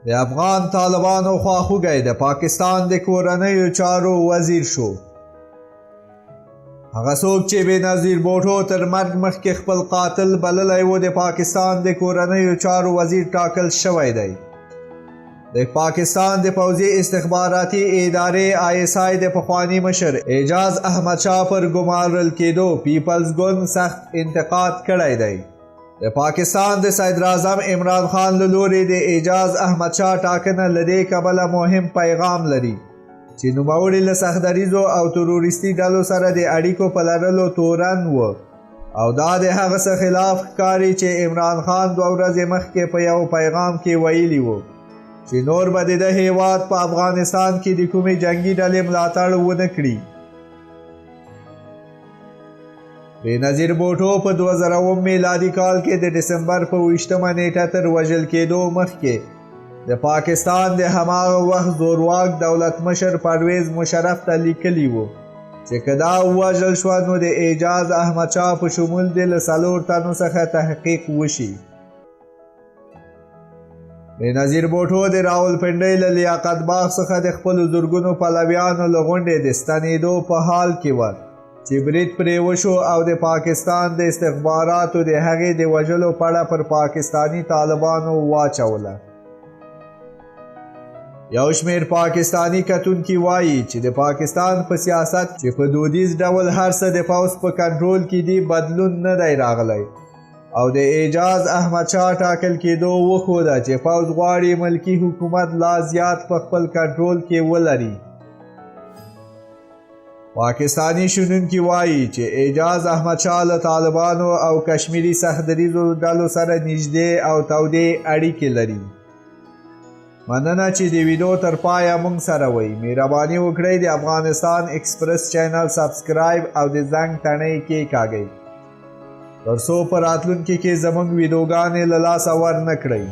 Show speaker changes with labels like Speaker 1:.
Speaker 1: د افغان طالبانو خواخوږی د پاکستان د کورنیو چارو وزیر شو. هغه څوک چې بېنظیر بوټو تر مرګ مخکې خپل قاتل بللی و د پاکستان د کورنیو چارو وزیر ټاکل شوی دی. د پاکستان د پوځي استخباراتي ادارې ISI د پخواني مشر اعجاز احمدشاه پر ګمارل کېدو پیپلز ګوند سخت انتقاد کړی دی. د پاکستان د صدر اعظم عمران خان له لوري د اعجاز احمدشاه ټاکنه له دې کبله مهم پیغام لري چې نوموړي له سختدریځو او تروریستي ډلو سره د اړیکو په لرلو تورن و او دا د هغه څه خلاف ښکاري چې عمران خان 2 ورځې مخکې په یو پیغام کې ویلي و چې نور به د هیواد په افغانستان کې د کومې جنگي ډلې ملاتړ ونه کړي. بېنظیر بوټو په 2000 میلادي کال کې د ډسمبر په 20مه نیټه تر وژل کېدو مخکې د پاکستان د هماغه وخت زورواک دولتمشر پرویز مشرف ته لیکلي وو چې که دا ووژل شوه نو د اعجاز احمدشاه په شمول د له 4 تنو څخه تحقیق وشي. بېنظیر بوټو د راولپنډۍ له لیاقت باغ څخه د خپلو زرګونو پلویانو له غونډې د ستنېدو په حال کې وه چې برید پرې وشو او د پاکستان د استخباراتو د هغې د وژلو پړه پر پاکستاني طالبانو واچوله. یو شمېر پاکستاني کتونکي وایي چې د پاکستان په سیاست چې په دودیز ډول هر څه د پوځ په کنټرول کې دي بدلون نه دی راغلی او د اعجاز احمدشاه ټاکل کېدو وښوده چې پوځ غواړي ملکي حکومت لا زیات په خپل کنټرول کې ولري. پاکستانی شنونکي وایي چې اعجاز احمدشاه له طالبانو او کشمیري سختدریځو ډلو سره نږدې او تودې اړیکې لري. مننه چې د ویډیو تر پایه موږ سره وئ. مهرباني وکړئ د افغانستان اکسپریس چینل سبسکرایب او د زنګ تڼۍ کیګاږی تر څو په راتلونکي کې زموږ ویډیوګانې له لاسه ورنه کړئ.